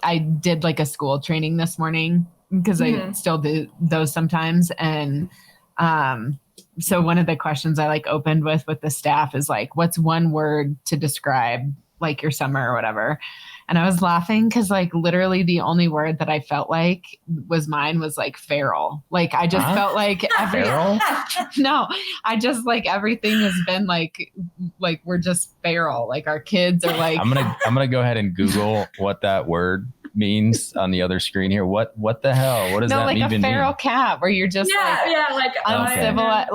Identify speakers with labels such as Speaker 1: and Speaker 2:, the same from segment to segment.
Speaker 1: I did like a school training this morning because I still do those sometimes. And so one of the questions I like opened with the staff is like, what's one word to describe like your summer or whatever? And I was laughing because like literally the only word that I felt like was mine was like feral. Like I just felt like no, I just like everything has been like we're just feral. Like our kids are like.
Speaker 2: I'm gonna go ahead and Google what that word means on the other screen here. What the hell? What does that
Speaker 1: like
Speaker 2: even
Speaker 1: a feral
Speaker 2: mean?
Speaker 1: cat where you're just
Speaker 3: like
Speaker 1: uncivilized, uncivilized.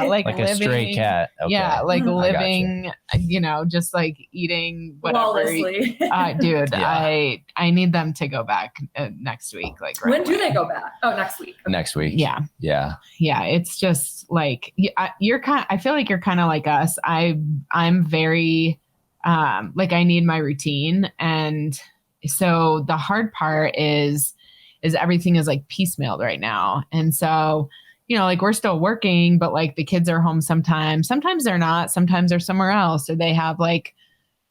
Speaker 1: Like living,
Speaker 2: a stray cat. Okay.
Speaker 1: Yeah, like living, just like eating whatever. Dude, yeah. I need them to go back next week. Like
Speaker 3: when do they go back? Oh, next week.
Speaker 2: Okay. Next week.
Speaker 1: Yeah. It's just like I feel like you're kind of like us. I'm very. Like I need my routine. And so the hard part is everything is like piecemealed right now. And so, like we're still working, but like the kids are home sometimes they're not, sometimes they're somewhere else, or they have like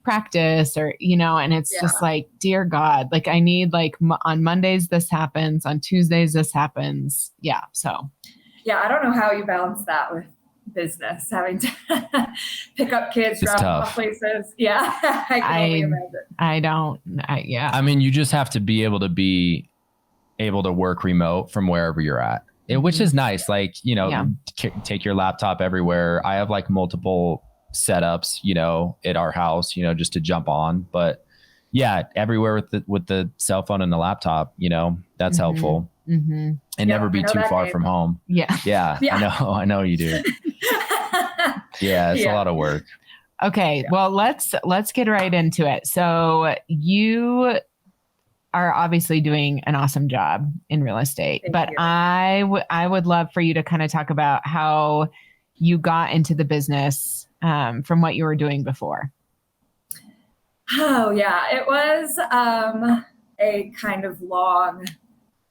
Speaker 1: practice or, and it's just like, dear God, like I need like on Mondays, this happens, on Tuesdays, this happens. Yeah. So.
Speaker 3: Yeah. I don't know how you balance that with business, having to pick up kids, drop them off places. Yeah. I can only imagine.
Speaker 2: I mean, you just have to be able to work remote from wherever you're at, which is nice. Like, take your laptop everywhere. I have like multiple setups, at our house, just to jump on, but yeah, everywhere with the cell phone and the laptop, that's helpful. And never be too far from home. Yeah. I know you do. Yeah, it's a lot of work.
Speaker 1: Okay, well, let's get right into it. So you are obviously doing an awesome job in real estate, but I would love for you to kind of talk about how you got into the business from what you were doing before.
Speaker 3: Oh yeah, it was a kind of long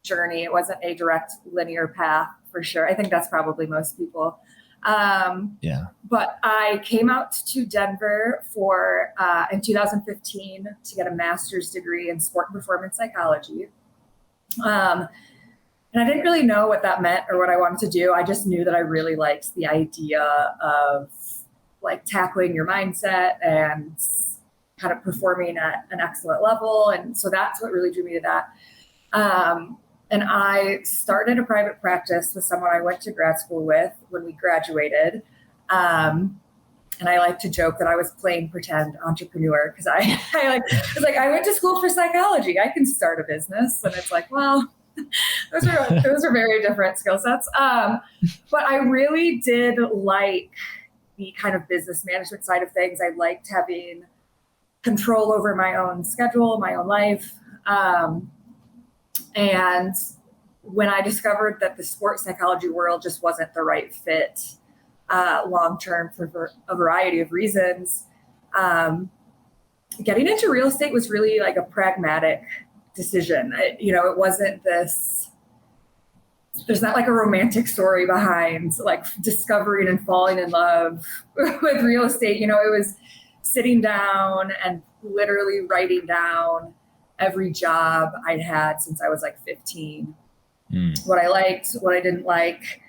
Speaker 3: journey. It wasn't a direct linear path for sure. I think that's probably most people. But I came out to Denver for in 2015 to get a master's degree in sport and performance psychology. And I didn't really know what that meant or what I wanted to do. I just knew that I really liked the idea of like tackling your mindset and kind of performing at an excellent level. And so that's what really drew me to that. And I started a private practice with someone I went to grad school with when we graduated. And I like to joke that I was playing pretend entrepreneur because I was like, I went to school for psychology. I can start a business. And it's like, well, those are very different skill sets. But I really did like the kind of business management side of things. I liked having control over my own schedule, my own life. And when I discovered that the sports psychology world just wasn't the right fit long-term for a variety of reasons, getting into real estate was really like a pragmatic decision. It wasn't there's not like a romantic story behind like discovering and falling in love with real estate. It was sitting down and literally writing down every job I'd had since I was like 15, what I liked, what I didn't like,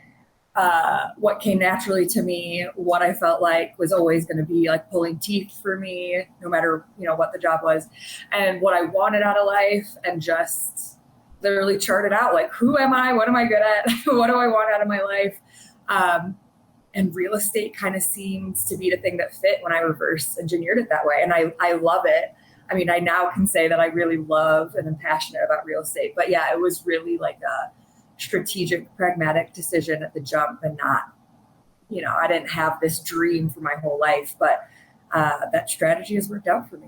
Speaker 3: what came naturally to me, what I felt like was always going to be like pulling teeth for me, no matter, what the job was, and what I wanted out of life, and just literally charted out like, who am I? What am I good at? What do I want out of my life? And real estate kind of seems to be the thing that fit when I reverse engineered it that way. And I love it. I mean, I now can say that I really love and am passionate about real estate. But yeah, it was really like a strategic, pragmatic decision at the jump, and not, I didn't have this dream for my whole life, but that strategy has worked out for me.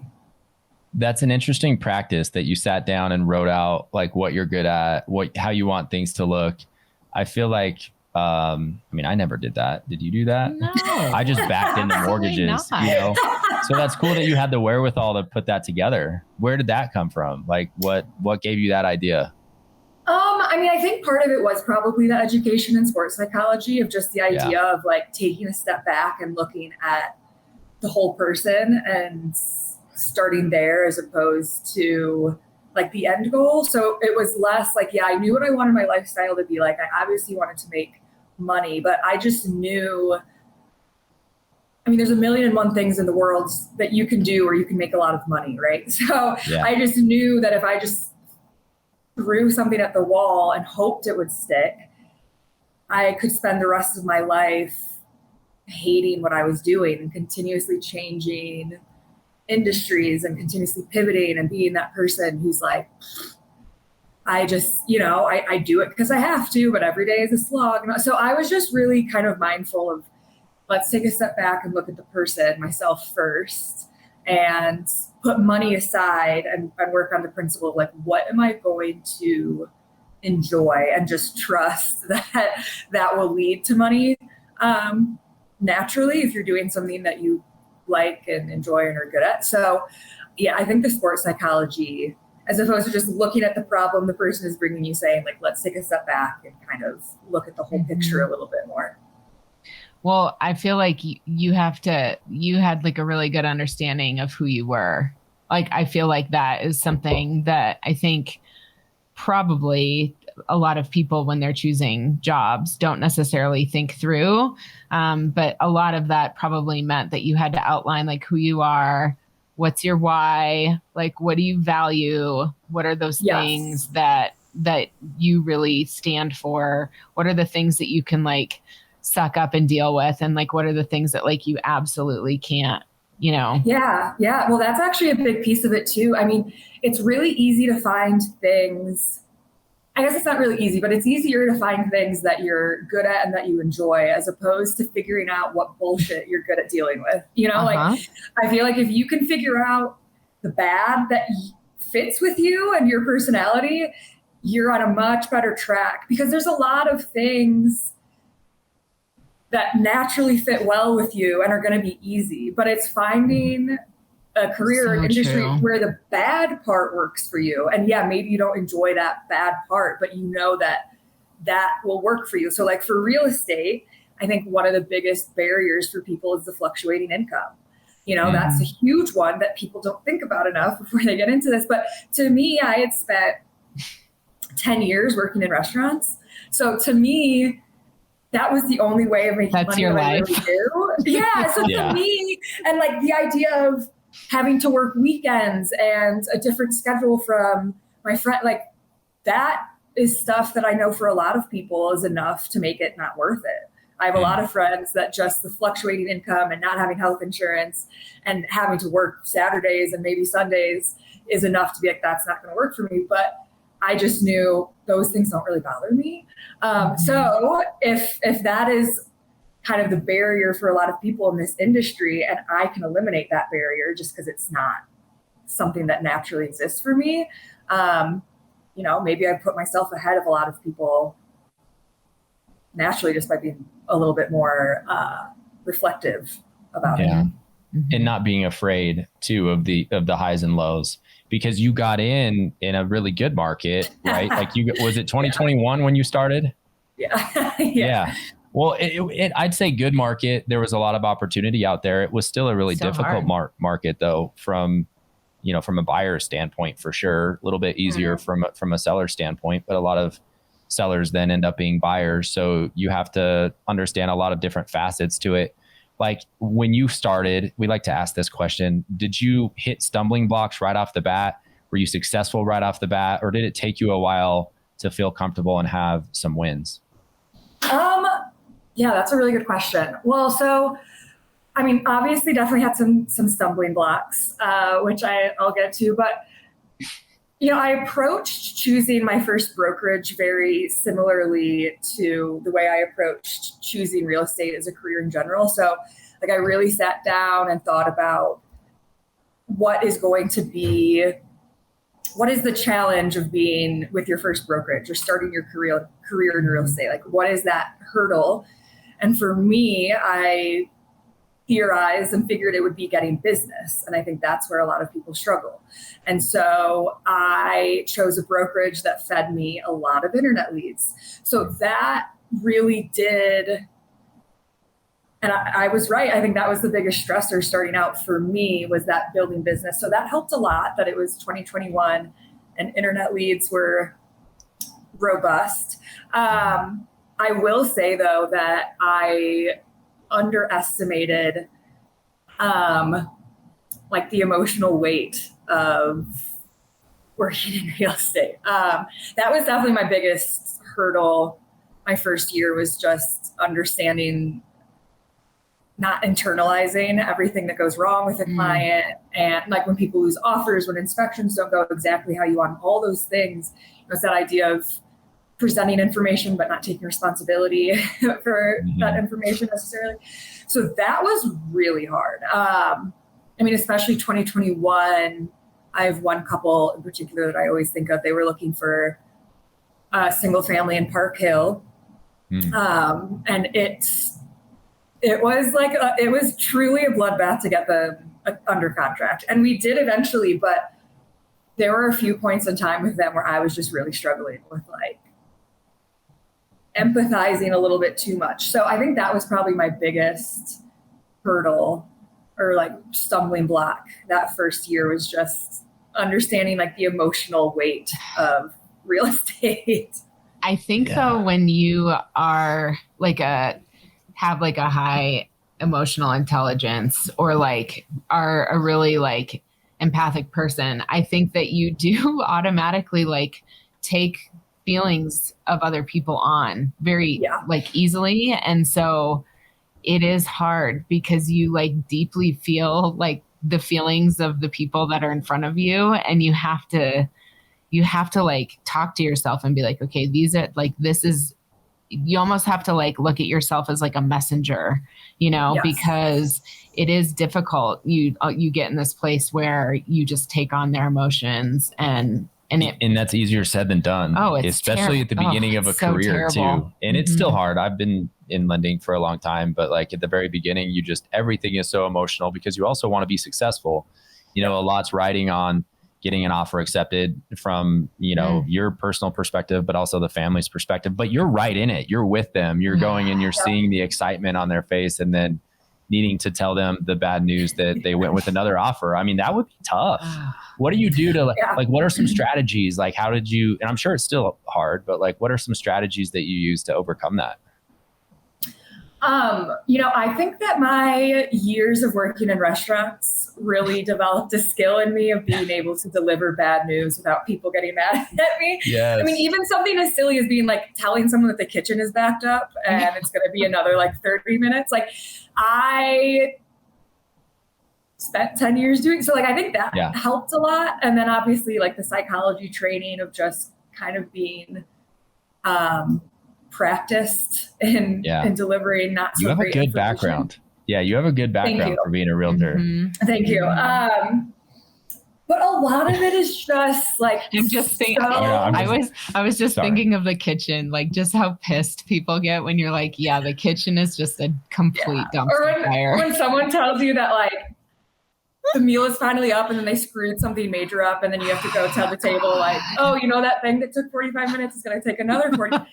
Speaker 2: That's an interesting practice that you sat down and wrote out like what you're good at, how you want things to look. I feel like, I never did that. Did you do that?
Speaker 1: No.
Speaker 2: I just backed into mortgages, So that's cool that you had the wherewithal to put that together. Where did that come from? Like what gave you that idea?
Speaker 3: I think part of it was probably the education in sports psychology, of just the idea of like taking a step back and looking at the whole person and starting there as opposed to like the end goal. So it was less like, yeah, I knew what I wanted my lifestyle to be like. I obviously wanted to make money, but I just knew, I mean, there's a million and one things in the world that you can do where you can make a lot of money, right? So I just knew that if I just threw something at the wall and hoped it would stick, I could spend the rest of my life hating what I was doing and continuously changing industries and continuously pivoting and being that person who's like, I just, I do it because I have to, but every day is a slog. So I was just really kind of mindful of, let's take a step back and look at the person, myself first, and put money aside and work on the principle of like, what am I going to enjoy, and just trust that that will lead to money naturally if you're doing something that you like and enjoy and are good at. So yeah, I think the sports psychology, as opposed to just looking at the problem the person is bringing you, saying like, let's take a step back and kind of look at the whole picture a little bit more.
Speaker 1: Well, I feel like you had like a really good understanding of who you were. Like, I feel like that is something that I think probably a lot of people, when they're choosing jobs, don't necessarily think through. But a lot of that probably meant that you had to outline like who you are, what's your why, like what do you value, what are those things that you really stand for, what are the things that you can like suck up and deal with, and like what are the things that like you absolutely can't,
Speaker 3: Yeah. Well, that's actually a big piece of it too. I mean, it's really easy to find things. I guess it's not really easy, but it's easier to find things that you're good at and that you enjoy, as opposed to figuring out what bullshit you're good at dealing with. Like I feel like if you can figure out the bad that fits with you and your personality, you're on a much better track, because there's a lot of things that naturally fit well with you and are going to be easy, but it's finding a career or industry where the bad part works for you. And yeah, maybe you don't enjoy that bad part, but you know that will work for you. So like for real estate, I think one of the biggest barriers for people is the fluctuating income. That's a huge one that people don't think about enough before they get into this. But to me, I had spent 10 years working in restaurants. So to me, that was the only way of making money.
Speaker 1: Your life.
Speaker 3: I really do. Yeah. So to me, and like the idea of having to work weekends and a different schedule from my friend, like that is stuff that I know for a lot of people is enough to make it not worth it. I have a lot of friends that just the fluctuating income and not having health insurance and having to work Saturdays and maybe Sundays is enough to be like, that's not going to work for me. But I just knew those things don't really bother me. So if that is kind of the barrier for a lot of people in this industry, and I can eliminate that barrier just because it's not something that naturally exists for me, maybe I put myself ahead of a lot of people naturally just by being a little bit more reflective about it.
Speaker 2: And not being afraid too of the highs and lows, because you got in a really good market, right? Like was it 2021 when you started?
Speaker 3: Yeah.
Speaker 2: Well, I'd say good market. There was a lot of opportunity out there. It was still a really difficult market though, from a buyer standpoint, for sure. A little bit easier from a seller standpoint, but a lot of sellers then end up being buyers. So you have to understand a lot of different facets to it. Like when you started, we like to ask this question: did you hit stumbling blocks right off the bat? Were you successful right off the bat, or did it take you a while to feel comfortable and have some wins?
Speaker 3: Yeah, that's a really good question. Well, so, I mean, obviously definitely had some stumbling blocks, which I'll get to, but I approached choosing my first brokerage very similarly to the way I approached choosing real estate as a career in general. So like I really sat down and thought about what is the challenge of being with your first brokerage or starting your career in real estate? Like, what is that hurdle? And for me, I theorized and figured it would be getting business. And I think that's where a lot of people struggle. And so I chose a brokerage that fed me a lot of internet leads. So that really did And I was right. I think that was the biggest stressor starting out for me, was that building business. So that helped a lot that it was 2021 and internet leads were robust. I will say though that I underestimated like the emotional weight of working in real estate. That was definitely my biggest hurdle. My first year was just understanding, not internalizing everything that goes wrong with a client. And like when people lose offers, when inspections don't go exactly how you want, all those things. It's that idea of presenting information, but not taking responsibility for that information necessarily. So that was really hard. I mean, especially 2021, I have one couple in particular that I always think of. They were looking for a single family in Park Hill. And it was truly a bloodbath to get them under contract. And we did eventually, but there were a few points in time with them where I was just really struggling with like empathizing a little bit too much. So I think that was probably my biggest hurdle or like stumbling block that first year, was just understanding like the emotional weight of real estate.
Speaker 1: I think though, when you are like have like a high emotional intelligence, or like are a really like empathic person, I think that you do automatically like take feelings of other people on very like easily. And so it is hard because you like deeply feel like the feelings of the people that are in front of you, and you have to like talk to yourself and be like, okay, these are like, this is, you almost have to like look at yourself as like a messenger, you know, because it is difficult. You get in this place where you just take on their emotions, and
Speaker 2: that's easier said than done.
Speaker 1: Oh, it's
Speaker 2: especially at the beginning of a career too. And it's still hard. I've been in lending for a long time, but like at the very beginning, everything is so emotional because you also want to be successful. You know, a lot's riding on getting an offer accepted from, you know, your personal perspective, but also the family's perspective. But you're right in it. You're with them. You're going and you're seeing the excitement on their face, and then needing to tell them the bad news that they went with another offer. I mean, that would be tough. What do you do to like, what are some strategies? Like, how did you, and I'm sure it's still hard, but like, what are some strategies that you use to overcome that?
Speaker 3: You know, I think that my years of working in restaurants really developed a skill in me of being able to deliver bad news without people getting mad at me.
Speaker 2: Yes.
Speaker 3: I mean, even something as silly as being like telling someone that the kitchen is backed up and it's going to be another like 30 minutes. Like I spent 10 years doing so. Like, I think that helped a lot. And then obviously like the psychology training of just kind of being, practiced in delivering not so
Speaker 2: you have
Speaker 3: great
Speaker 2: a good background. Yeah, you have a good background for being a realtor.
Speaker 3: Thank you. But a lot of it is just like
Speaker 1: I'm just thinking. I was just thinking of the kitchen, like just how pissed people get when you're like, yeah, the kitchen is just a complete dumpster fire.
Speaker 3: When someone tells you that like the meal is finally up and then they screwed something major up, and then you have to go tell the table like, oh, you know, that thing that took 45 minutes is going to take another 40. And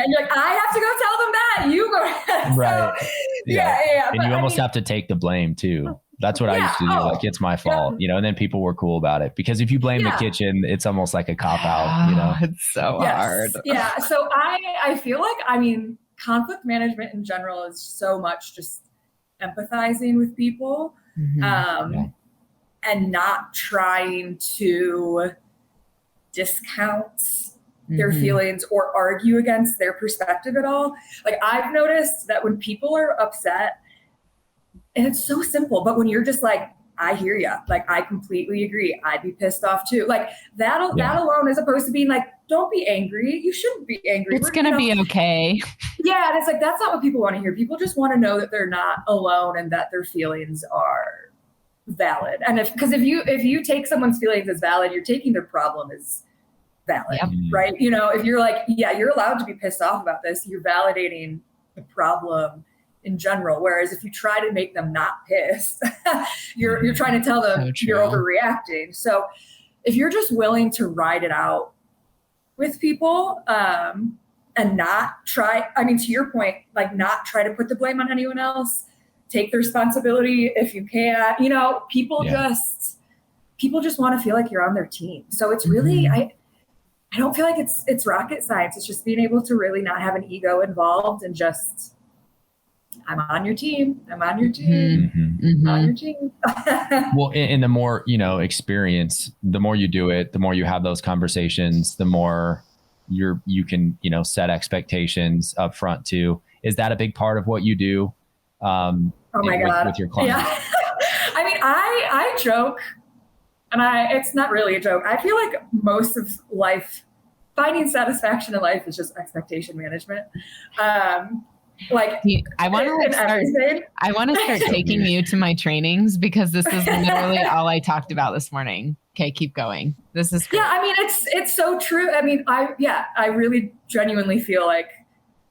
Speaker 3: you're like, I have to go tell them that. You go ahead.
Speaker 2: Right.
Speaker 3: So, yeah.
Speaker 2: And you almost have to take the blame too. That's what I used to do. Like, it's my fault, you know, and then people were cool about it, because if you blame the kitchen, it's almost like a cop out, you know.
Speaker 1: It's so hard.
Speaker 3: Yeah. So I feel like, I mean, conflict management in general is so much just empathizing with people. And not trying to discount their feelings or argue against their perspective at all. Like, I've noticed that when people are upset, and it's so simple, but when you're just like, I hear you, like, I completely agree, I'd be pissed off too. Like that alone, as opposed to being like, don't be angry. You shouldn't be angry.
Speaker 1: It's going to be okay.
Speaker 3: Yeah. And it's like, that's not what people want to hear. People just want to know that they're not alone and that their feelings are valid. And because if you take someone's feelings as valid, you're taking their problem as valid, right? You know, if you're like, yeah, you're allowed to be pissed off about this, you're validating the problem in general. Whereas if you try to make them not pissed, you're trying to tell them you're overreacting. So if you're just willing to ride it out with people, and not try, I mean, to your point, like not try to put the blame on anyone else, take the responsibility if you can, you know, people just want to feel like you're on their team. So it's really, I don't feel like it's rocket science. It's just being able to really not have an ego involved and just, I'm on your team. I'm on your team. I'm on your team.
Speaker 2: Well, and the more, you know, experience, the more you do it, the more you have those conversations, the more you can, you know, set expectations up front too. Is that a big part of what you do?
Speaker 3: Oh my God.
Speaker 2: With your clients?
Speaker 3: Yeah. I mean, I joke, and it's not really a joke. I feel like most of life, finding satisfaction in life is just expectation management. Like
Speaker 1: I want to start taking you to my trainings, because this is literally all I talked about this morning. Okay, keep going. This is great.
Speaker 3: Yeah, I mean, it's so true. I mean, I really genuinely feel like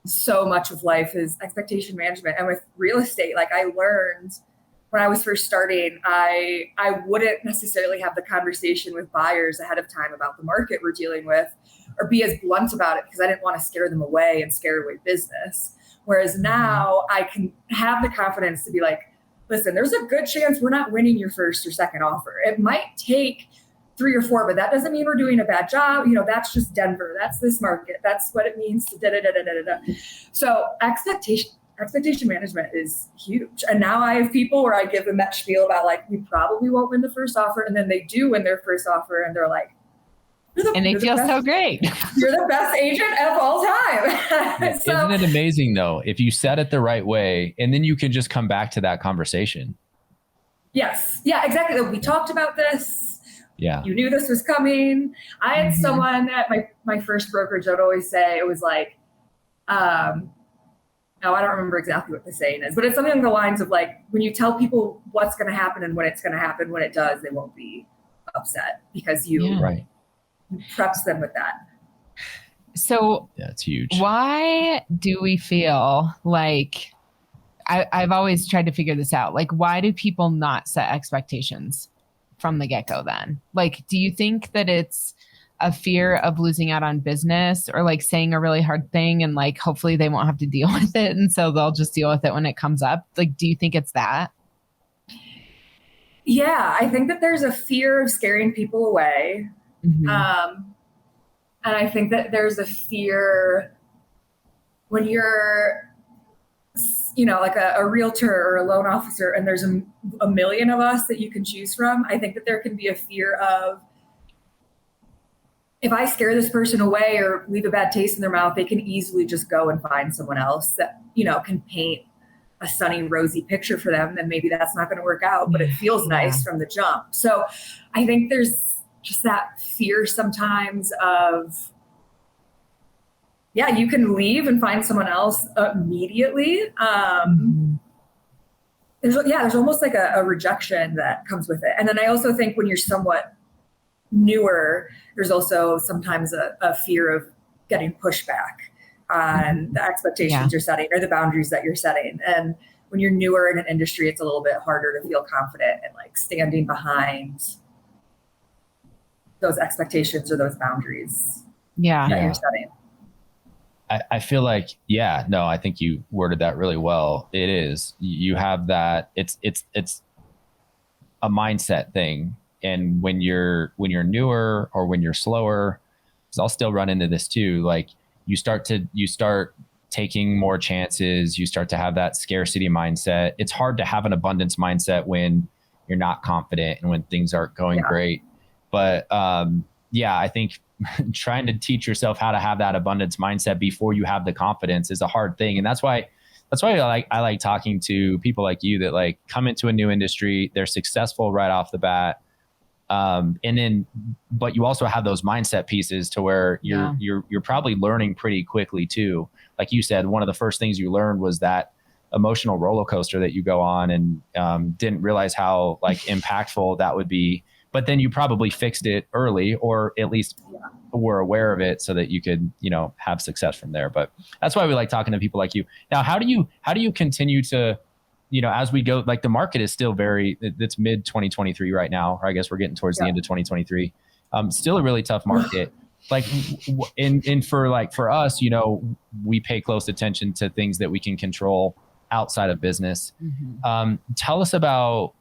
Speaker 3: so much of life is expectation management. And with real estate, like I learned when I was first starting, I wouldn't necessarily have the conversation with buyers ahead of time about the market we're dealing with, or be as blunt about it, because I didn't want to scare them away and scare away business. Whereas now I can have the confidence to be like, listen, there's a good chance we're not winning your first or second offer. It might take 3 or 4, but that doesn't mean we're doing a bad job. You know, that's just Denver. That's this market. That's what it means to da-da-da-da-da-da. So expectation management is huge. And now I have people where I give them that spiel about like, we probably won't win the first offer. And then they do win their first offer and they're like,
Speaker 1: and they feel so great.
Speaker 3: You're the best agent of all time.
Speaker 2: So, isn't it amazing though, if you said it the right way, and then you can just come back to that conversation?
Speaker 3: Yes. Yeah, exactly. We talked about this.
Speaker 2: Yeah.
Speaker 3: You knew this was coming. I had someone at my first brokerage that would always say, it was like, no, I don't remember exactly what the saying is, but it's something along the lines of like, when you tell people what's going to happen and when it's going to happen, when it does, they won't be upset because you preps them with that.
Speaker 1: So
Speaker 2: that's huge.
Speaker 1: Why do we feel like, I've always tried to figure this out. Like, why do people not set expectations from the get-go then? Like, do you think that it's a fear of losing out on business, or like saying a really hard thing and like, hopefully they won't have to deal with it, and so they'll just deal with it when it comes up? Like, do you think it's that?
Speaker 3: Yeah, I think that there's a fear of scaring people away. And I think that there's a fear when you're, you know, like a realtor or a loan officer, and there's a million of us that you can choose from. I think that there can be a fear of, if I scare this person away or leave a bad taste in their mouth, they can easily just go and find someone else that, you know, can paint a sunny, rosy picture for them. Then maybe that's not going to work out, but it feels nice from the jump. So I think there's just that fear sometimes of, you can leave and find someone else immediately. There's almost like a rejection that comes with it. And then I also think when you're somewhat newer, there's also sometimes a fear of getting pushback on the expectations you're setting or the boundaries that you're setting. And when you're newer in an industry, it's a little bit harder to feel confident and like standing behind those expectations or those boundaries that you're setting.
Speaker 2: I feel like, I think you worded that really well. It is, you have that, it's a mindset thing. And when you're newer or when you're slower, because I'll still run into this too, like you start taking more chances, you start to have that scarcity mindset. It's hard to have an abundance mindset when you're not confident and when things aren't going great. But I think trying to teach yourself how to have that abundance mindset before you have the confidence is a hard thing. And that's why I like talking to people like you that like come into a new industry, they're successful right off the bat. But you also have those mindset pieces to where you're probably learning pretty quickly too. Like you said, one of the first things you learned was that emotional roller coaster that you go on, and didn't realize how like impactful that would be. But then you probably fixed it early, or at least were aware of it so that you could, have success from there. But that's why we like talking to people like you. Now, how do you continue to, as we go, like the market is still it's mid 2023 right now, or I guess we're getting towards the end of 2023. Still a really tough market. like for us, we pay close attention to things that we can control outside of business. Tell us about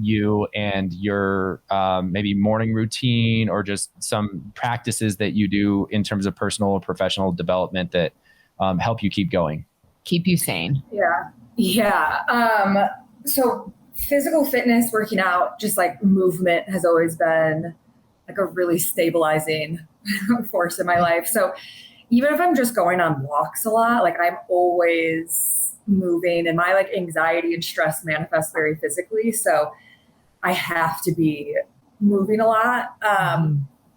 Speaker 2: you and your maybe morning routine, or just some practices that you do in terms of personal or professional development that help you keep going,
Speaker 1: keep you sane.
Speaker 3: So physical fitness, working out, just like movement has always been like a really stabilizing force in my life. So even if I'm just going on walks a lot, like I'm always moving, and my like anxiety and stress manifests very physically. So I have to be moving a lot.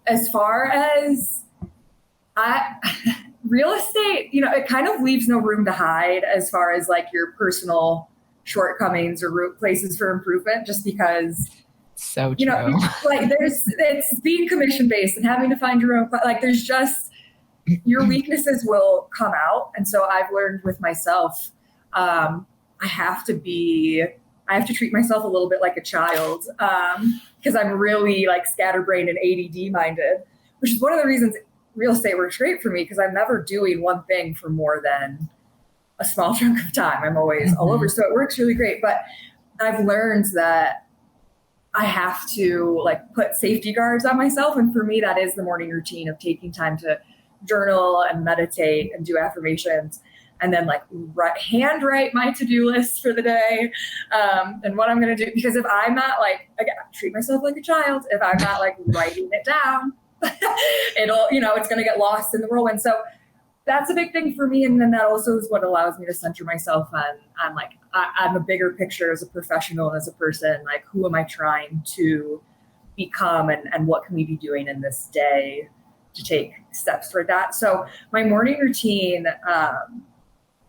Speaker 3: As far as real estate, it kind of leaves no room to hide as far as like your personal shortcomings or places for improvement, just because
Speaker 1: so true.
Speaker 3: Like it's being commission based and having to find your own, like there's just, your weaknesses will come out. And so I've learned with myself, I have to treat myself a little bit like a child, because I'm really like scatterbrained and ADD minded, which is one of the reasons real estate works great for me, because I'm never doing one thing for more than a small chunk of time. I'm always all over. So it works really great. But I've learned that I have to like put safety guards on myself. And for me, that is the morning routine of taking time to journal and meditate and do affirmations, and then like handwrite my to-do list for the day, and what I'm going to do. Because if I'm not like, again, treat myself like a child, if I'm not like writing it down, it'll, it's going to get lost in the whirlwind. So that's a big thing for me. And then that also is what allows me to center myself on like, I'm a bigger picture as a professional and as a person, like who am I trying to become, and what can we be doing in this day to take steps toward that. So my morning routine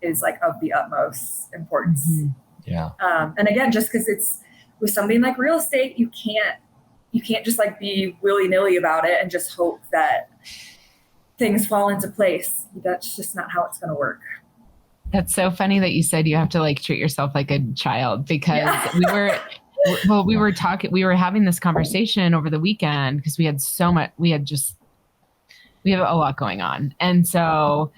Speaker 3: is like of the utmost importance.
Speaker 2: Yeah.
Speaker 3: And again, just because it's with something like real estate, you can't just like be willy-nilly about it and just hope that things fall into place. That's just not how it's going to work.
Speaker 1: That's so funny that you said you have to like treat yourself like a child, because we were having this conversation over the weekend because we have a lot going on. And so,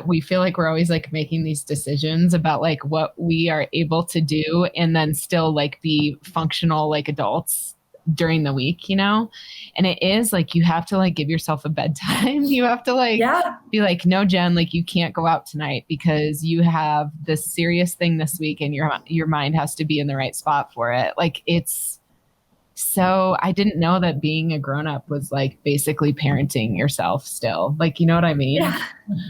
Speaker 1: we feel like we're always like making these decisions about like what we are able to do and then still like be functional like adults during the week, and it is like you have to like give yourself a bedtime. You have to like be like, no, Jen, like you can't go out tonight because you have this serious thing this week, and your mind has to be in the right spot for it. Like it's so, I didn't know that being a grown-up was like basically parenting yourself still. Like, you know what I mean?
Speaker 3: Yeah.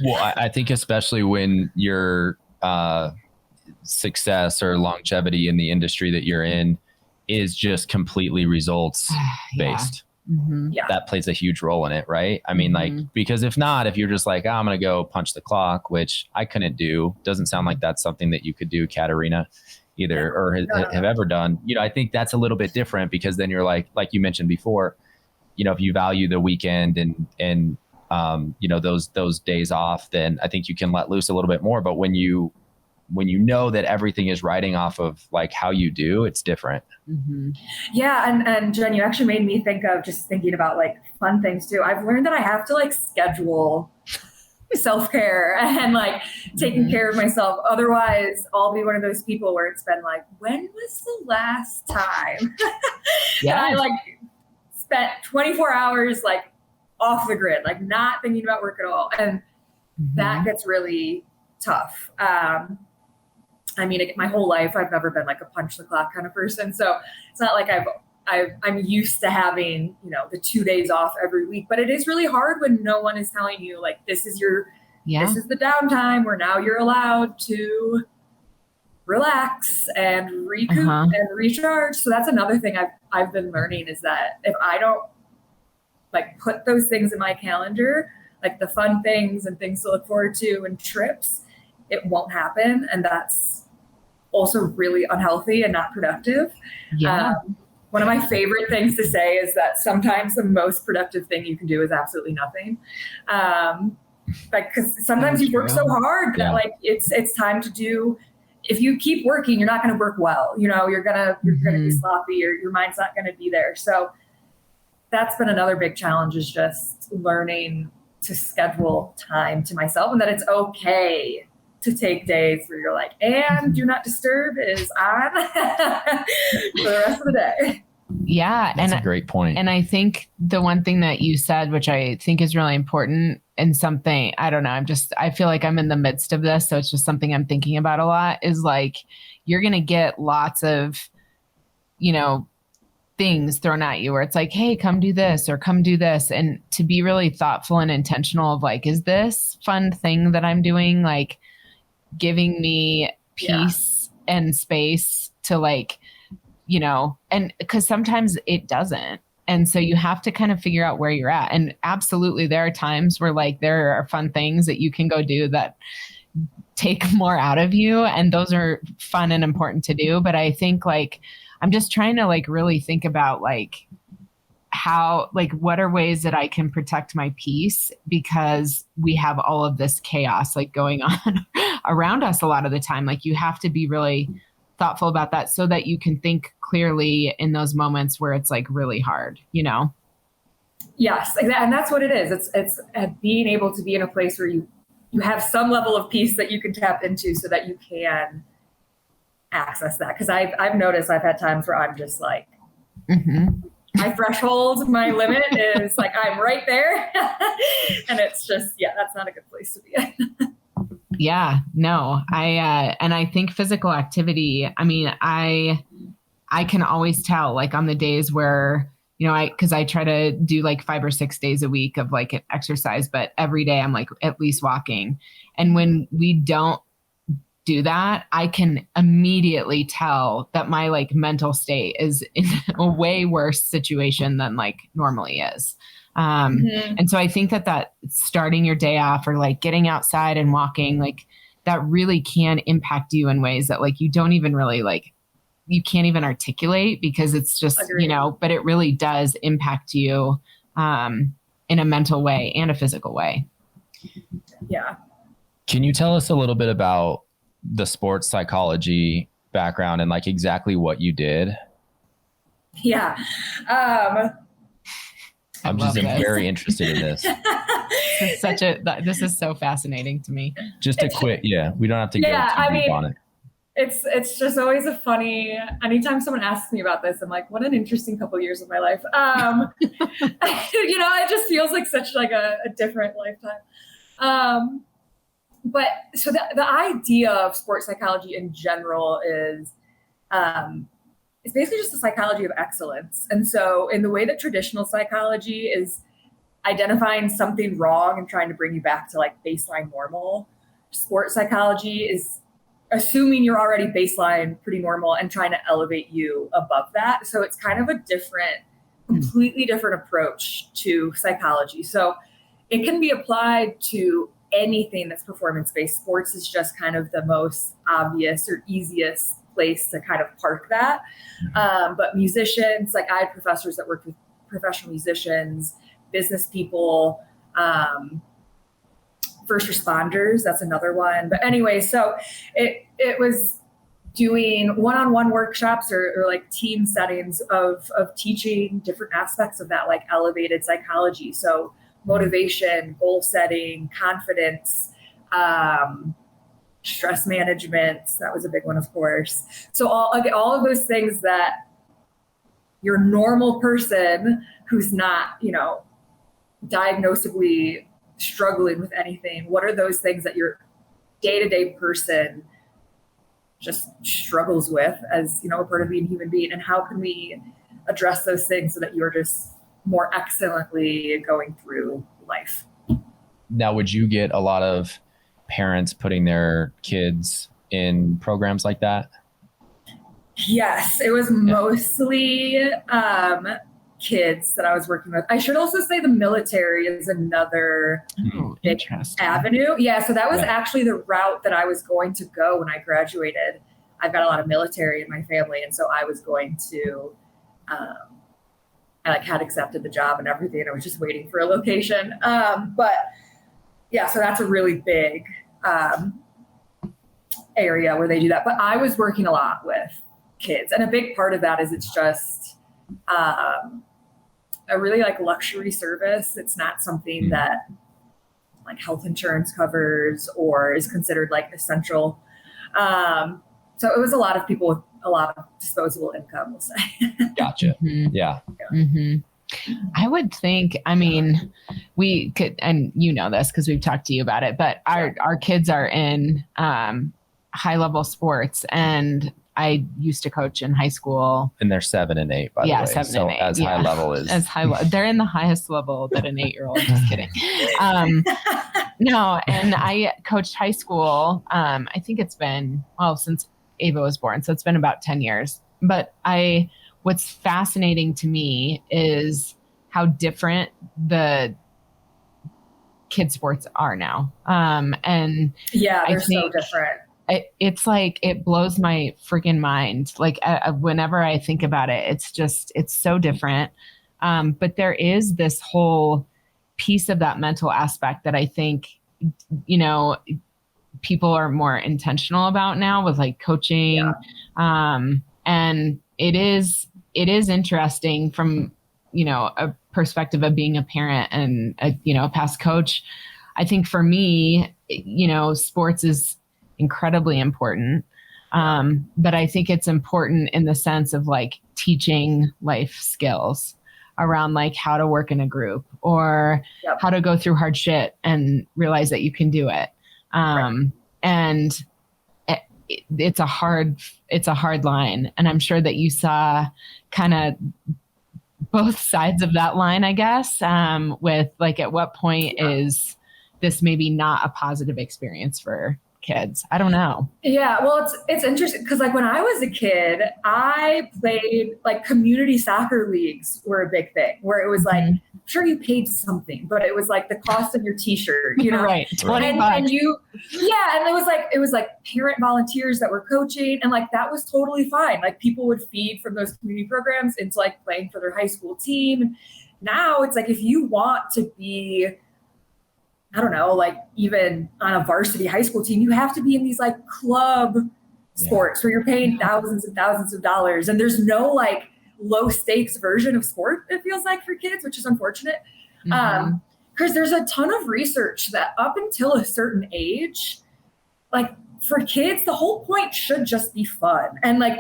Speaker 2: Well, I think especially when your success or longevity in the industry that you're in is just completely results based. That plays a huge role in it, right? I mean, like, because if you're just like, I'm going to go punch the clock, which I couldn't do. Doesn't sound like that's something that you could do, Katarina, either, or have ever done. I think that's a little bit different, because then you're like you mentioned before, if you value the weekend and those days off, then I think you can let loose a little bit more. But when you know that everything is riding off of like how you do, it's different.
Speaker 3: Yeah. And Jen, you actually made me think of just thinking about like fun things too. I've learned that I have to like schedule self-care and like taking care of myself. Otherwise I'll be one of those people where it's been like, when was the last time that I like spent 24 hours like off the grid, like not thinking about work at all. And that gets really tough. I mean, my whole life, I've never been like a punch the clock kind of person. So it's not like I'm used to having, the 2 days off every week, but it is really hard when no one is telling you like, this is the downtime where now you're allowed to relax and recoup and recharge. So that's another thing I've been learning, is that if I don't like put those things in my calendar, like the fun things and things to look forward to and trips, it won't happen. And that's also really unhealthy and not productive. One of my favorite things to say is that sometimes the most productive thing you can do is absolutely nothing. Like, cause sometimes you work so hard that like, it's time to do, if you keep working, you're not going to work well. You're going to be sloppy, or your mind's not going to be there. So that's been another big challenge, is just learning to schedule time to myself, and that it's okay to take days where you're like, and do not disturb is on for the rest of the day.
Speaker 1: Yeah.
Speaker 2: That's a great point.
Speaker 1: And I think the one thing that you said, which I think is really important, and something, I don't know, I feel like I'm in the midst of this. So it's just something I'm thinking about a lot, is like, you're going to get lots of, things thrown at you where it's like, hey, come do this or come do this. And to be really thoughtful and intentional of like, is this fun thing that I'm doing, like, giving me peace and space to like, and because sometimes it doesn't. And so you have to kind of figure out where you're at. And absolutely, there are times where like there are fun things that you can go do that take more out of you. And those are fun and important to do. But I think like, I'm just trying to like really think about like how, like, what are ways that I can protect my peace, because we have all of this chaos like going on around us a lot of the time. Like, you have to be really thoughtful about that so that you can think clearly in those moments where it's like really hard,
Speaker 3: Yes, exactly. And that's what it is. It's being able to be in a place where you have some level of peace that you can tap into so that you can access that. Because I've noticed I've had times where I'm just like, my threshold, my limit is like, I'm right there. And it's just, that's not a good place to be in.
Speaker 1: Yeah, no, and I think physical activity, I mean, I can always tell, like, on the days where, because I try to do like 5 or 6 days a week of like exercise, but every day I'm like at least walking. And when we don't do that, I can immediately tell that my like mental state is in a way worse situation than like normally is. And so I think that starting your day off or like getting outside and walking, like that really can impact you in ways that like you don't even really like, you can't even articulate, because it's just, but it really does impact you in a mental way and a physical way.
Speaker 3: Yeah.
Speaker 2: Can you tell us a little bit about the sports psychology background and like exactly what you did?
Speaker 3: Yeah.
Speaker 2: I'm just very interested in this.
Speaker 1: This is so fascinating to me.
Speaker 2: Just a quick, we don't have to go too deep on it.
Speaker 3: It's just always a funny, anytime someone asks me about this, I'm like, what an interesting couple of years of my life. It just feels like such like a different lifetime. But so the idea of sports psychology in general is, it's basically just the psychology of excellence. And so in the way that traditional psychology is identifying something wrong and trying to bring you back to like baseline normal, sports psychology is assuming you're already baseline pretty normal and trying to elevate you above that. So it's kind of a completely different approach to psychology. So it can be applied to anything that's performance-based. Sports is just kind of the most obvious or easiest place to kind of park that. But musicians, like I had professors that worked with professional musicians, business people, first responders, that's another one. But anyway, so it was doing one-on-one workshops or like team settings of teaching different aspects of that, like elevated psychology. So motivation, goal setting, confidence, stress management. That was a big one, of course. So all of those things that your normal person who's not, diagnosably struggling with anything, what are those things that your day-to-day person just struggles with as, a part of being a human being? And how can we address those things so that you're just more excellently going through life?
Speaker 2: Now, would you get a lot of parents putting their kids in programs like that?
Speaker 3: Yes, it was mostly kids that I was working with. I should also say the military is another big avenue. Yeah, so that was actually the route that I was going to go when I graduated. I've got a lot of military in my family, and so I was going to, I had accepted the job and everything, and I was just waiting for a location. But yeah, so that's a really big area where they do that. But I was working a lot with kids, and a big part of that is it's just a really like luxury service. It's not something that like health insurance covers or is considered like essential. So it was a lot of people with a lot of disposable income, we'll say.
Speaker 2: Gotcha. Yeah.
Speaker 1: I would think, I mean, we could, and you know this because we've talked to you about it, but our kids are in high level sports, and I used to coach in high school.
Speaker 2: And they're 7 and 8, by the way.
Speaker 1: 7
Speaker 2: so
Speaker 1: and 8.
Speaker 2: As high level is.
Speaker 1: They're in the highest level that an 8-year-old. Just kidding. No, and I coached high school. I think it's been, since Ava was born. So it's been about 10 years. But what's fascinating to me is how different the kids sports are now. And
Speaker 3: yeah, they're so different.
Speaker 1: It's like, it blows my freaking mind. Like whenever I think about it, it's so different. But there is this whole piece of that mental aspect that I think, people are more intentional about now with like coaching. And it is interesting from, a perspective of being a parent and a past coach. I think for me, sports is incredibly important. But I think it's important in the sense of like teaching life skills around like how to work in a group or how to go through hard shit and realize that you can do it. And it's a hard line. And I'm sure that you saw kind of both sides of that line, I guess, with like, at what point is this maybe not a positive experience for kids? I don't know.
Speaker 3: Yeah, well, it's interesting because like when I was a kid, I played like community soccer leagues were a big thing where it was like, I'm sure you paid something, but it was like the cost of your t-shirt,
Speaker 1: right. $20.
Speaker 3: And it was like parent volunteers that were coaching, and like that was totally fine. Like people would feed from those community programs into like playing for their high school team. Now it's like, if you want to be, I don't know, like even on a varsity high school team, you have to be in these like club sports where you're paying thousands and thousands of dollars. And there's no like low stakes version of sport, it feels like, for kids, which is unfortunate. Because there's a ton of research that up until a certain age, like for kids, the whole point should just be fun and like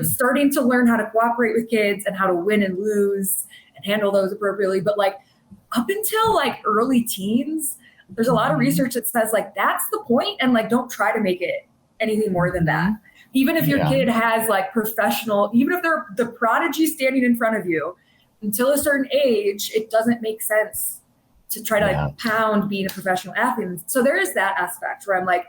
Speaker 3: starting to learn how to cooperate with kids and how to win and lose and handle those appropriately. But like up until like early teens, there's a lot of research that says like that's the point, and like don't try to make it anything more than that. Even if your kid has like professional, even if they're the prodigy standing in front of you, until a certain age, it doesn't make sense to try to like pound being a professional athlete. So there is that aspect where I'm like,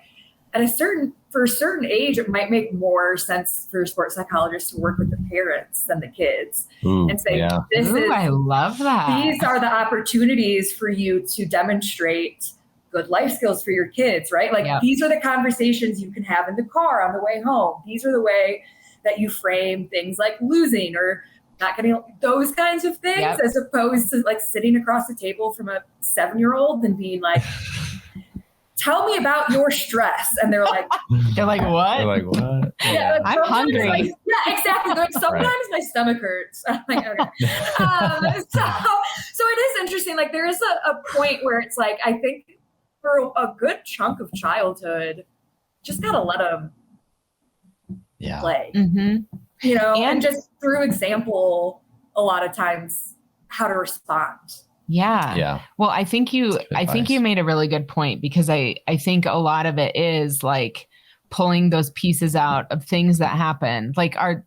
Speaker 3: for a certain age, it might make more sense for sports psychologists to work with the parents than the kids and say,
Speaker 1: I love that.
Speaker 3: These are the opportunities for you to demonstrate good life skills for your kids, right? Like these are the conversations you can have in the car on the way home. These are the way that you frame things like losing or not getting those kinds of things, as opposed to like sitting across the table from a 7-year-old and being like, tell me about your stress. And they're like,
Speaker 1: what?
Speaker 2: They're like, what?
Speaker 3: Yeah,
Speaker 1: I'm hungry.
Speaker 3: Like, yeah, exactly. Like, sometimes my stomach hurts. I'm like, okay. So it is interesting. Like there is a point where it's like, I think for a good chunk of childhood, just gotta let them play, and just through example, a lot of times how to respond.
Speaker 1: Yeah. Well, I think you made a really good point, because I think a lot of it is like pulling those pieces out of things that happen. Like our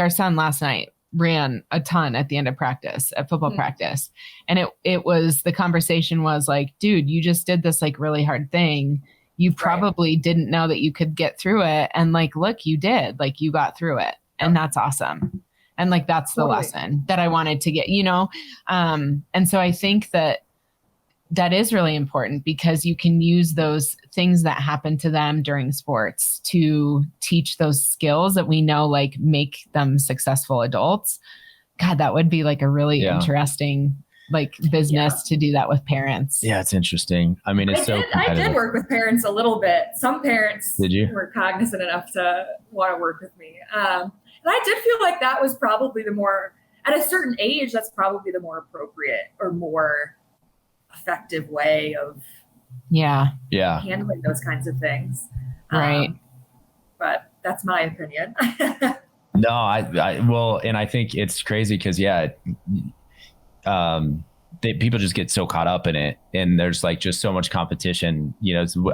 Speaker 1: son last night ran a ton at the end of practice, at football practice. And it was, the conversation was like, dude, you just did this like really hard thing. You probably didn't know that you could get through it. And like, look, you did, like you got through it, and that's awesome. And like, that's the lesson that I wanted to get, and so I think that is really important, because you can use those things that happen to them during sports to teach those skills that we know like make them successful adults. God, that would be like a really interesting like business to do that with parents.
Speaker 2: Yeah, it's interesting. I mean, I
Speaker 3: did work with parents a little bit. Some parents were cognizant enough to want to work with me. And I did feel like that was probably the more at a certain age, that's probably the more appropriate or more effective way of handling those kinds of things.
Speaker 1: Right.
Speaker 3: But that's my opinion.
Speaker 2: No, well, and I think it's crazy because people just get so caught up in it, and there's like just so much competition.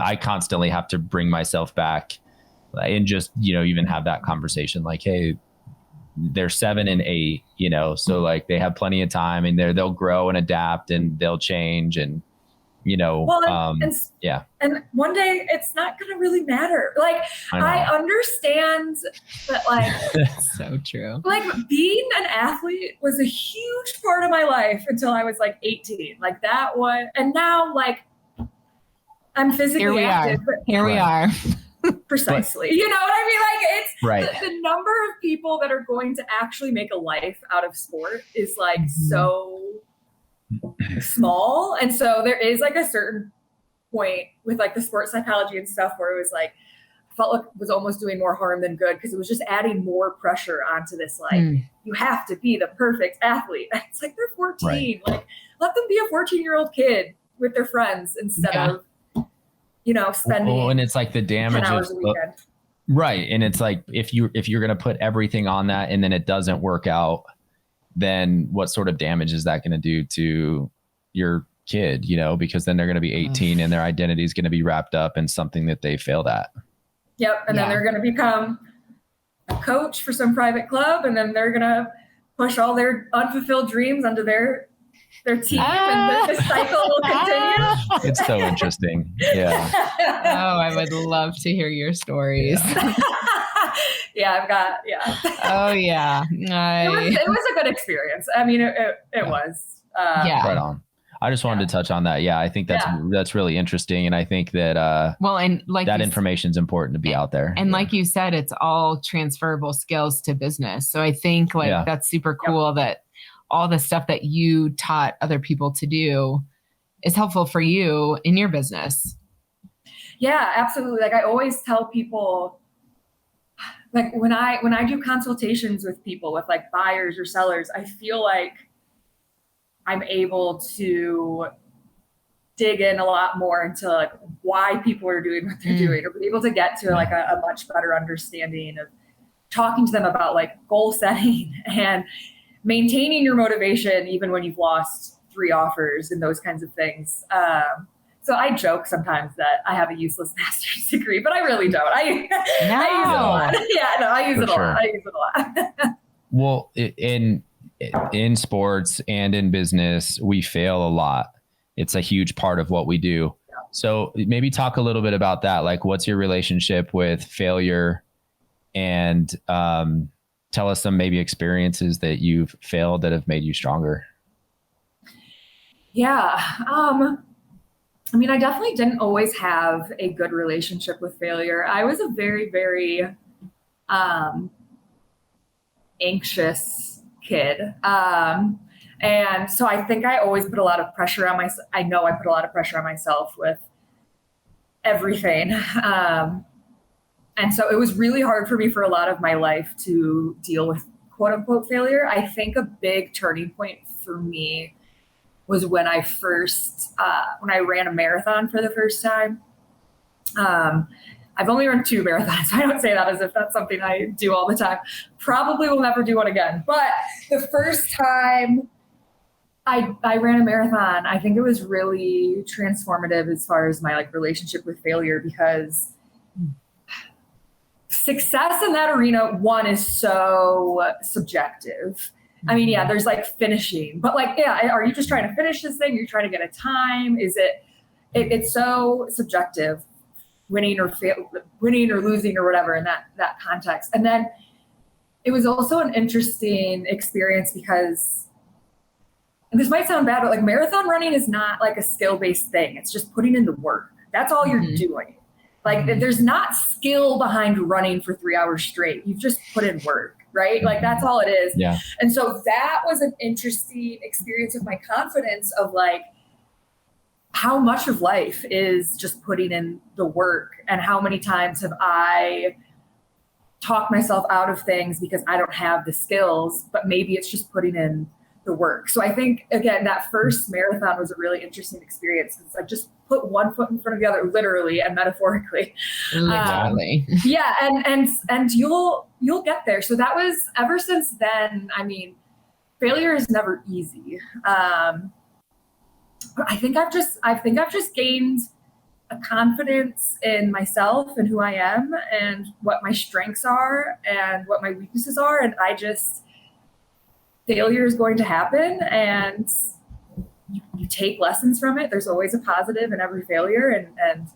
Speaker 2: I constantly have to bring myself back and just even have that conversation like, hey, they're 7 and 8, so like they have plenty of time, and they'll grow and adapt and they'll change, and
Speaker 3: and one day it's not going to really matter. Like I understand that, like
Speaker 1: that's so true.
Speaker 3: Like being an athlete was a huge part of my life until I was like 18. Like that one, and now like I'm physically active.
Speaker 1: Here we are.
Speaker 3: Precisely. You know what I mean? Like it's
Speaker 2: right.
Speaker 3: The number of people that are going to actually make a life out of sport is like so small. And so there is like a certain point with like the sports psychology and stuff where it was like, I felt like it was almost doing more harm than good because it was just adding more pressure onto this. Like you have to be the perfect athlete. It's like they're 14. Right. Like let them be a 14-year-old kid with their friends instead of, spending.
Speaker 2: And it's like the damage
Speaker 3: 10 hours a weekend.
Speaker 2: Right. And it's like, if you're going to put everything on that and then it doesn't work out, then what sort of damage is that going to do to your kid, because then they're going to be 18 and their identity is going to be wrapped up in something that they failed at.
Speaker 3: Yep. And then they're going to become a coach for some private club, and then they're going to push all their unfulfilled dreams onto their team, and the cycle will continue.
Speaker 2: It's so interesting. Yeah.
Speaker 1: Oh, I would love to hear your stories.
Speaker 3: I've got,
Speaker 1: Oh yeah.
Speaker 3: It was a good experience. I mean, it was.
Speaker 2: Right on. I just wanted to touch on that. Yeah, I think that's really interesting, and I think that
Speaker 1: and like
Speaker 2: that information is important to be out there.
Speaker 1: And like you said, it's all transferable skills to business. So I think that's super cool that all the stuff that you taught other people to do is helpful for you in your business.
Speaker 3: Yeah, absolutely. Like I always tell people, like when I do consultations with people, with like buyers or sellers, I feel like I'm able to dig in a lot more into like why people are doing what they're doing, or be able to get to like a much better understanding of talking to them about like goal setting and maintaining your motivation even when you've lost 3 offers and those kinds of things. So I joke sometimes that I have a useless master's degree, but I really don't. I use it a lot. I use it a lot. I use it a lot.
Speaker 2: Well, in sports and in business, we fail a lot. It's a huge part of what we do. Yeah. So maybe talk a little bit about that. Like, what's your relationship with failure? And tell us some maybe experiences that you've failed that have made you stronger.
Speaker 3: Yeah. I mean, I definitely didn't always have a good relationship with failure. I was a very, very anxious kid. And so I think I always put a lot of pressure on myself. I know I put a lot of pressure on myself with everything. And so it was really hard for me for a lot of my life to deal with quote unquote failure. I think a big turning point for me was when I when I ran a marathon for the first time. I've only run 2 marathons. So I don't say that as if that's something I do all the time. Probably will never do one again. But the first time I ran a marathon, I think it was really transformative as far as my like relationship with failure, because success in that arena, one, is so subjective. I mean, yeah, there's like finishing, but like, yeah, are you just trying to finish this thing? You're trying to get a time? Is it's so subjective, winning or losing or whatever in that context. And then it was also an interesting experience because, and this might sound bad, but like marathon running is not like a skill-based thing. It's just putting in the work. That's all you're doing. Like there's not skill behind running for 3 hours straight. You've just put in work. Right? Like that's all it is.
Speaker 2: Yeah.
Speaker 3: And so that was an interesting experience of my confidence of like how much of life is just putting in the work, and how many times have I talk myself out of things because I don't have the skills, but maybe it's just putting in the work. So I think, again, that first marathon was a really interesting experience because I just put one foot in front of the other, literally and metaphorically.
Speaker 1: Literally.
Speaker 3: Yeah. And you'll get there. So that was, ever since then, I mean, failure is never easy. But I think I've just gained a confidence in myself and who I am and what my strengths are and what my weaknesses are. And failure is going to happen, and you take lessons from it. There's always a positive in every failure. And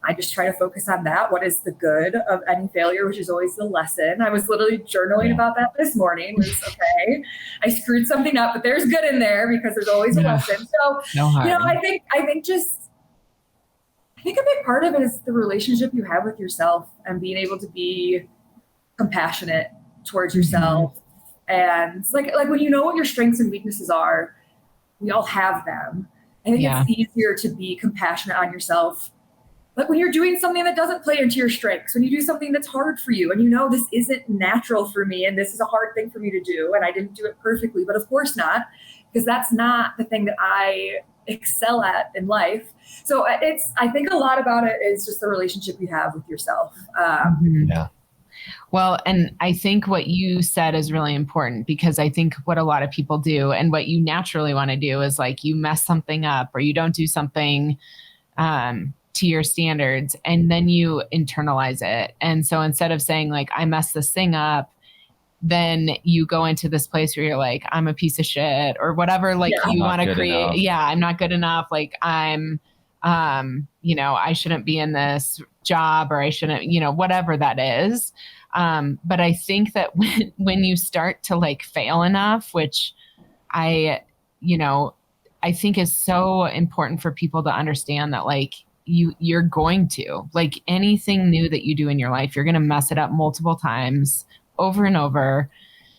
Speaker 3: I just try to focus on that. What is the good of any failure, which is always the lesson. I was literally journaling about that this morning. Okay, I screwed something up, but there's good in there because there's always a lesson. So, I think a big part of it is the relationship you have with yourself and being able to be compassionate towards yourself. And like when you know what your strengths and weaknesses are, we all have them. I think it's easier to be compassionate on yourself. Like when you're doing something that doesn't play into your strengths, when you do something that's hard for you and this isn't natural for me and this is a hard thing for me to do and I didn't do it perfectly, but of course not, because that's not the thing that I excel at in life. So I think a lot about it is just the relationship you have with yourself.
Speaker 1: Well, and I think what you said is really important, because I think what a lot of people do and what you naturally want to do is like you mess something up or you don't do something to your standards and then you internalize it. And so instead of saying like, I messed this thing up, then you go into this place where you're like, I'm a piece of shit or whatever, like you want to create. Enough. Yeah, I'm not good enough. Like I'm, I shouldn't be in this job or I shouldn't, whatever that is. But I think that when you start to like fail enough, which I think is so important for people to understand that like you're going to, like anything new that you do in your life, you're going to mess it up multiple times over and over.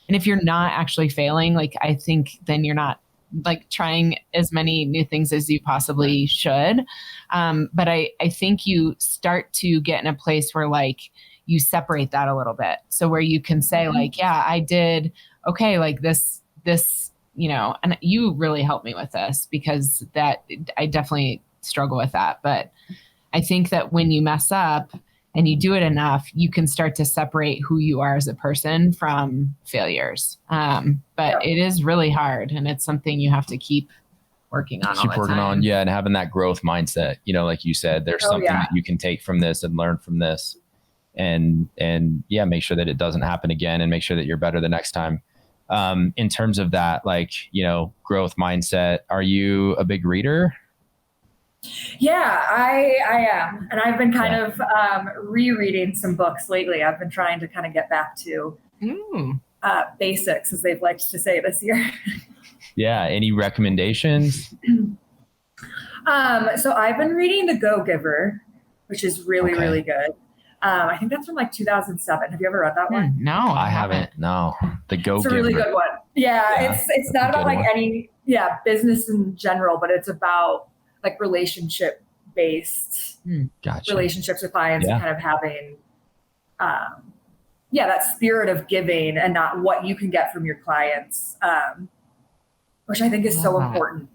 Speaker 1: And if you're not actually failing, like I think then you're not like trying as many new things as you possibly should. But I think you start to get in a place where like you separate that a little bit. So where you can say like, yeah, I did okay, like this, and you really helped me with this because that I definitely struggle with that. But I think that when you mess up and you do it enough, you can start to separate who you are as a person from failures. But it is really hard, and it's something you have to keep working on.
Speaker 2: And having that growth mindset. Like you said, there's something that you can take from this and learn from this, and make sure that it doesn't happen again, and make sure that you're better the next time. In terms of that, like growth mindset, are you a big reader?
Speaker 3: Yeah, I am. And I've been kind of rereading some books lately. I've been trying to kind of get back to basics, as they've liked to say this year.
Speaker 2: Yeah. Any recommendations?
Speaker 3: So I've been reading The Go-Giver, which is really, really good. I think that's from like 2007. Have you ever read that one?
Speaker 1: No, I haven't.
Speaker 2: No. The Go-Giver.
Speaker 3: It's a really good one. Yeah. It's not about like any business in general, but it's about like relationship based relationships with clients and kind of having that spirit of giving and not what you can get from your clients, which I think is so important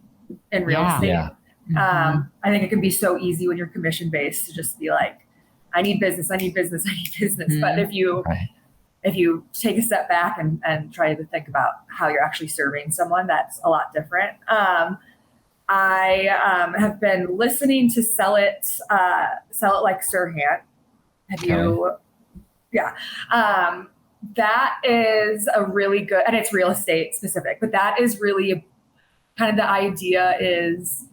Speaker 3: in real estate. I think it can be so easy when you're commission based to just be like, I need business. But if you take a step back and try to think about how you're actually serving someone, that's a lot different. I have been listening to Sell It Like Sirhan. Have you? Yeah. That is a really good, and it's real estate specific, but that is really kind of the idea is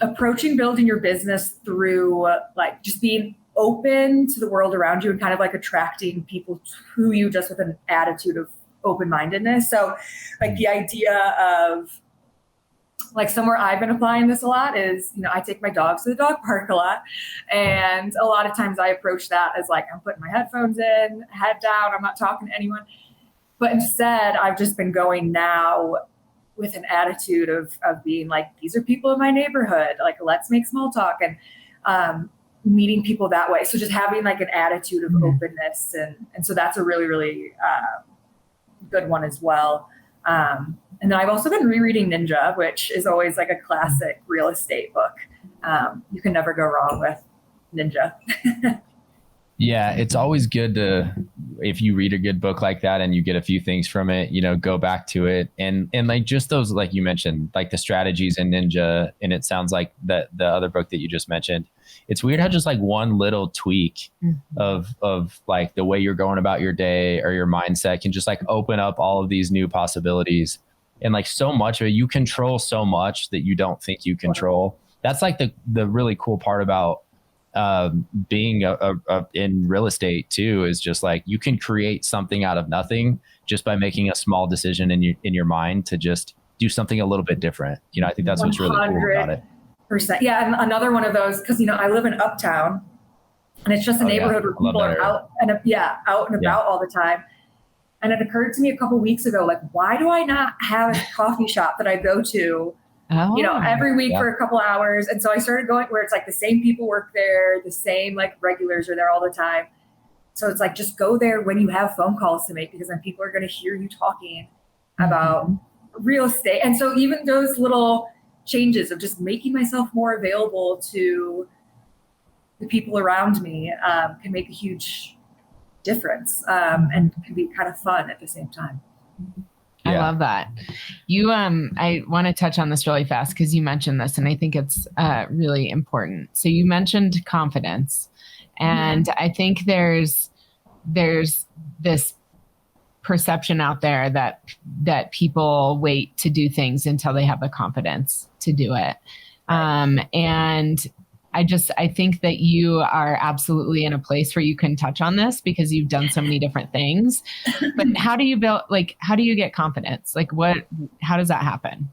Speaker 3: approaching building your business through like just being open to the world around you and kind of like attracting people to you just with an attitude of open-mindedness. So like the idea of like somewhere I've been applying this a lot is, I take my dogs to the dog park a lot. And a lot of times I approach that as like, I'm putting my headphones in, head down, I'm not talking to anyone. But instead I've just been going now with an attitude of being like, these are people in my neighborhood. Like, let's make small talk. And, meeting people that way. So just having like an attitude of openness. And so that's a really, really good one as well. And then I've also been rereading Ninja, which is always like a classic real estate book. You can never go wrong with Ninja.
Speaker 2: Yeah, it's always good to, if you read a good book like that and you get a few things from it, you know, go back to it. And like just those, like you mentioned, like the strategies in Ninja, and it sounds like the other book that you just mentioned, it's weird how just like one little tweak of like the way you're going about your day or your mindset can just like open up all of these new possibilities. And like so much of it, you control so much that you don't think you control. That's like the really cool part about being in real estate too, is just like you can create something out of nothing just by making a small decision in your mind to just do something a little bit different. You know, I think that's what's really cool about it.
Speaker 3: Yeah, and another one of those, because you know I live in Uptown, and it's just a neighborhood where people are out and about all the time. And it occurred to me a couple weeks ago, like, why do I not have a coffee shop that I go to? You know, every week for a couple hours. And so I started going where it's like the same people work there, the same like regulars are there all the time. So it's like, just go there when you have phone calls to make, because then people are going to hear you talking about real estate. And so even those little changes of just making myself more available to the people around me can make a huge difference and can be kind of fun at the same time.
Speaker 1: I love that. You, I want to touch on this really fast because you mentioned this and I think it's really important. So you mentioned confidence, and I think there's this perception out there that people wait to do things until they have the confidence to do it. And I think that you are absolutely in a place where you can touch on this because you've done so many different things. But how do you get confidence? Like how does that happen?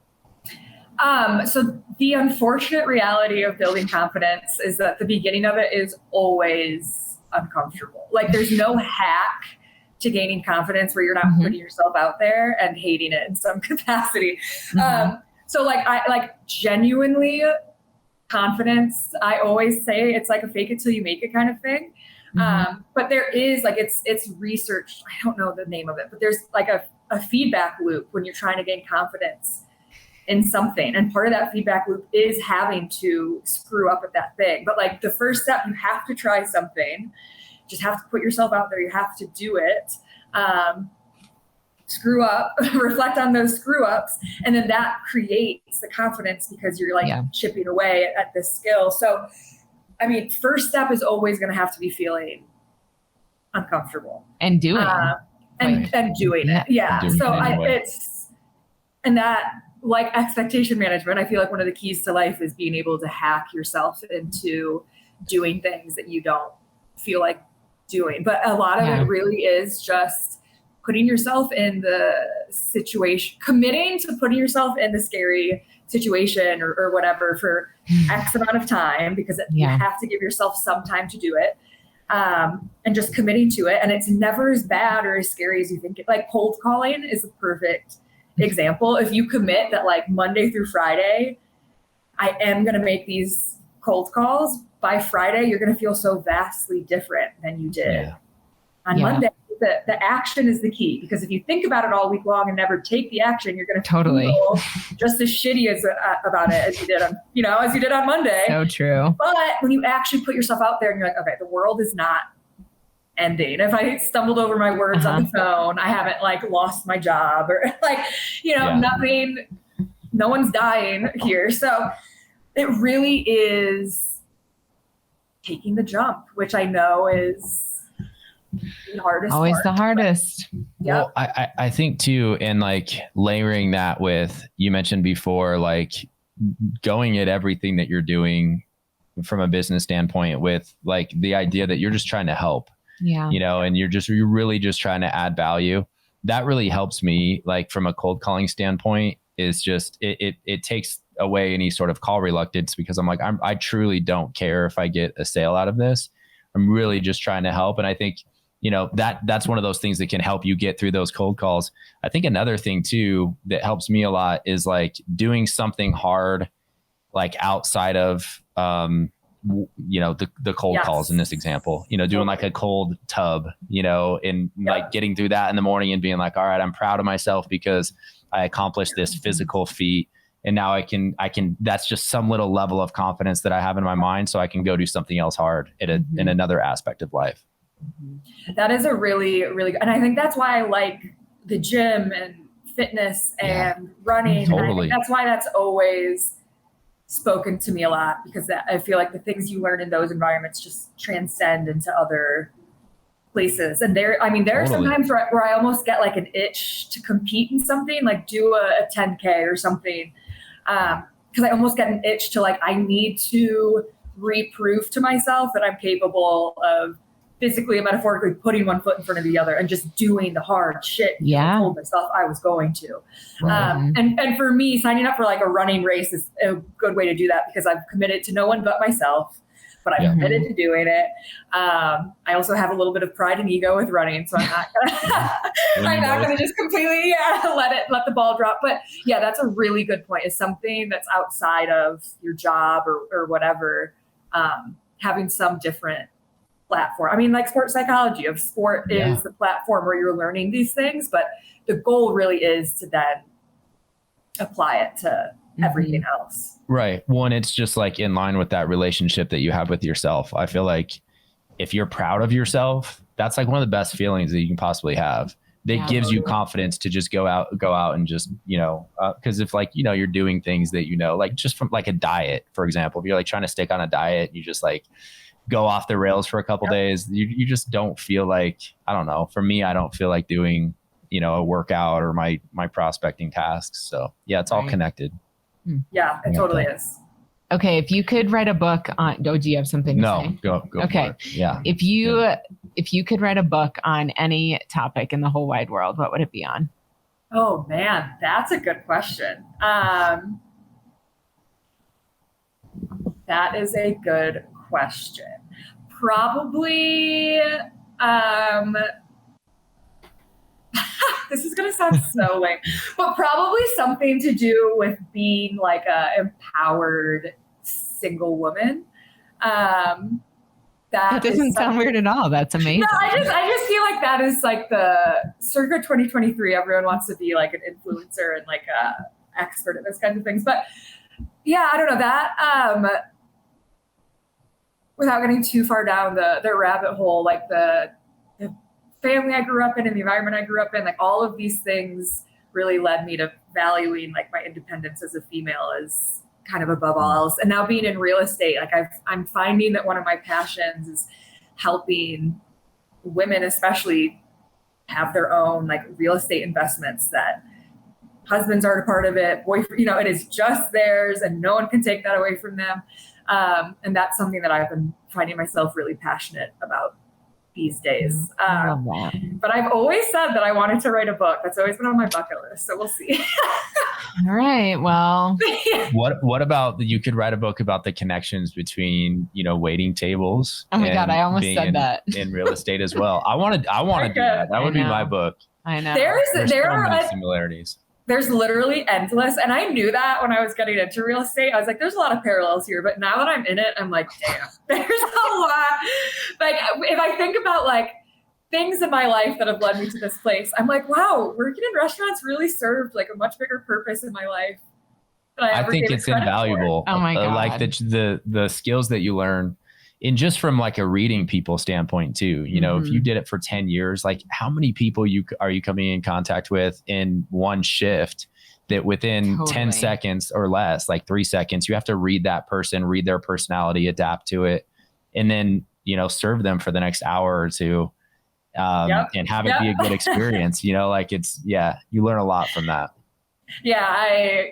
Speaker 3: So the unfortunate reality of building confidence is that the beginning of it is always uncomfortable. Like there's no hack to gaining confidence where you're not putting yourself out there and hating it in some capacity. So I genuinely, confidence, I always say it's like a fake it till you make it kind of thing. But there is like, it's research. I don't know the name of it, but there's like a feedback loop when you're trying to gain confidence in something. And part of that feedback loop is having to screw up at that thing. But like the first step, you have to try something, just have to put yourself out there. You have to do it. Screw up, reflect on those screw ups, and then that creates the confidence because you're like chipping away at this skill. So, I mean, first step is always going to have to be feeling uncomfortable
Speaker 1: and doing
Speaker 3: and doing it. Yeah. So and that, like expectation management, I feel like one of the keys to life is being able to hack yourself into doing things that you don't feel like doing. But a lot of it really is just putting yourself in the situation, committing to putting yourself in the scary situation or whatever for X amount of time, because you have to give yourself some time to do it, and just committing to it. And it's never as bad or as scary as you think. Like cold calling is a perfect example. If you commit that like Monday through Friday, I am going to make these cold calls, by Friday, you're going to feel so vastly different than you did on Monday. The action is the key, because if you think about it all week long and never take the action, you're going to feel just as shitty about it as you did on Monday.
Speaker 1: So true.
Speaker 3: But when you actually put yourself out there and you're like, okay, the world is not ending. If I stumbled over my words on the phone, I haven't like lost my job or like, nothing, no one's dying here. So it really is taking the jump, which I know is the hardest
Speaker 1: the hardest.
Speaker 2: Well, I think too, and like layering that with, you mentioned before, like going at everything that you're doing from a business standpoint with like the idea that you're just trying to help, and you're really just trying to add value. That really helps me, like from a cold calling standpoint, is just, it takes away any sort of call reluctance, because I'm like, I truly don't care if I get a sale out of this. I'm really just trying to help. And I think, that's one of those things that can help you get through those cold calls. I think another thing too, that helps me a lot is like doing something hard, like outside of, the cold calls in this example, doing like a cold tub, and like getting through that in the morning and being like, all right, I'm proud of myself because I accomplished this physical feat. And now I can, that's just some little level of confidence that I have in my mind. So I can go do something else hard in another aspect of life.
Speaker 3: That is a really, really good. And I think that's why I like the gym and fitness and running.
Speaker 2: Totally.
Speaker 3: And I think that's why that's always spoken to me a lot, because I feel like the things you learn in those environments just transcend into other places. And there are sometimes where I almost get like an itch to compete in something, like do a 10K or something. Because I almost get an itch to like, I need to reprove to myself that I'm capable of physically and metaphorically putting one foot in front of the other and just doing the hard shit I told myself I was going to. And for me, signing up for like a running race is a good way to do that, because I've committed to no one but myself, but I'm committed to doing it. I also have a little bit of pride and ego with running, so I'm not gonna just completely let the ball drop. But yeah, that's a really good point. Is something that's outside of your job or whatever, having some different platform. I mean, like sports psychology of sport is the platform where you're learning these things, but the goal really is to then apply it to everything else.
Speaker 2: Right. One, it's just like in line with that relationship that you have with yourself. I feel like if you're proud of yourself, that's like one of the best feelings that you can possibly have. That gives you confidence to just go out and just, because if like, you're doing things that, like just from like a diet, for example, if you're like trying to stick on a diet, you just like go off the rails for a couple days, you just don't feel like, I don't know, for me, I don't feel like doing, a workout or my prospecting tasks. So yeah, it's all connected.
Speaker 3: Yeah, it totally is.
Speaker 1: Okay. If you could write a book on, do you have something to say?
Speaker 2: No, go.
Speaker 1: Okay.
Speaker 2: Yeah.
Speaker 1: If you could write a book on any topic in the whole wide world, what would it be on?
Speaker 3: Oh man, that's a good question. That is a good question. Probably, this is going to sound so lame, but probably something to do with being like a empowered single woman. That
Speaker 1: doesn't sound weird at all. That's amazing.
Speaker 3: No, I just feel like that is like the circa 2023. Everyone wants to be like an influencer and like a expert at those kinds of things. But yeah, I don't know that. Without getting too far down the rabbit hole, like the family I grew up in and the environment I grew up in, like all of these things really led me to valuing like my independence as a female as kind of above all else. And now being in real estate, like I'm finding that one of my passions is helping women, especially, have their own like real estate investments that husbands aren't a part of it. Boyfriend, it is just theirs and no one can take that away from them. And that's something that I've been finding myself really passionate about these days. But I've always said that I wanted to write a book. That's always been on my bucket list. So we'll see.
Speaker 1: All right. Well,
Speaker 2: what about you could write a book about the connections between, waiting tables.
Speaker 1: Oh my God. I almost said that
Speaker 2: in real estate as well. I want to do that. That would be my book.
Speaker 1: I know.
Speaker 3: There are
Speaker 2: many similarities. There's
Speaker 3: literally endless. And I knew that when I was getting into real estate. I was like, there's a lot of parallels here. But now that I'm in it, I'm like, damn, there's a lot. Like, if I think about like things in my life that have led me to this place, I'm like, wow, working in restaurants really served like a much bigger purpose in my life than I think it's invaluable.
Speaker 1: Oh my God.
Speaker 2: Like the skills that you learn. And just from like a reading people standpoint too, if you did it for 10 years, like how many people are you coming in contact with in one shift that within 10 seconds or less, like 3 seconds, you have to read that person, read their personality, adapt to it, and then, serve them for the next hour or two and have it be a good experience, like you learn a lot from that.
Speaker 3: Yeah.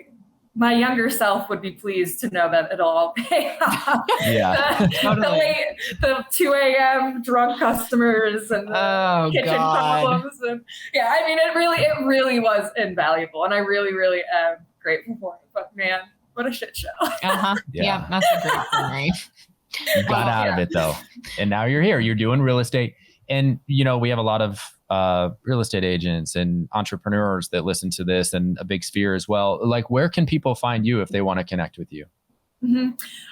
Speaker 3: My younger self would be pleased to know that it'll all pay off.
Speaker 2: Yeah.
Speaker 3: The 2 a.m. drunk customers and kitchen problems. And it really was invaluable. And I really, really am grateful for it. But man, what a shit show.
Speaker 1: Yeah, that's a great summary.
Speaker 2: You got out of it though. And now you're here. You're doing real estate. And, we have a lot of real estate agents and entrepreneurs that listen to this and a big sphere as well. Like, where can people find you if they want to connect with you?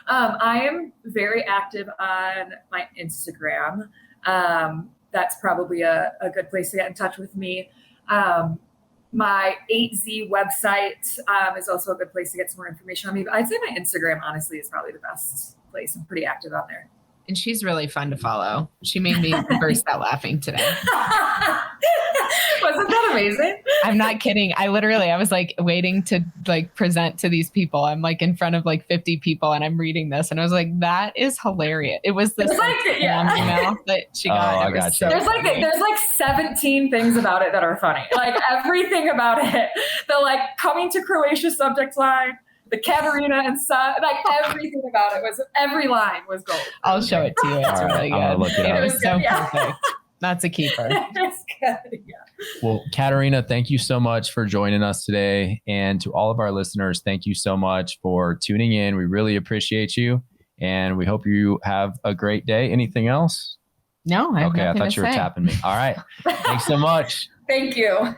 Speaker 3: I am very active on my Instagram. That's probably a good place to get in touch with me. My 8Z website is also a good place to get some more information on me. But I'd say my Instagram, honestly, is probably the best place. I'm pretty active on there.
Speaker 1: And she's really fun to follow. She made me burst out laughing today.
Speaker 3: Wasn't that amazing?
Speaker 1: I'm not kidding. I was like waiting to like present to these people. I'm like in front of like 50 people and I'm reading this and I was like, that is hilarious. It was this email that she got.
Speaker 2: I got you.
Speaker 3: There's like 17 things about it that are funny. Like everything about it. The like coming to Croatia subject line, the Katarina and son, like everything about it every line was gold.
Speaker 1: I'll show it to you. It's really good.
Speaker 2: I'm gonna look it up.
Speaker 1: It was so perfect. That's a keeper.
Speaker 3: It's good. Yeah.
Speaker 2: Well, Katarina, thank you so much for joining us today. And to all of our listeners, thank you so much for tuning in. We really appreciate you. And we hope you have a great day. Anything else?
Speaker 1: No,
Speaker 2: Okay, I thought you were tapping me. All right. Thanks so much.
Speaker 3: Thank you.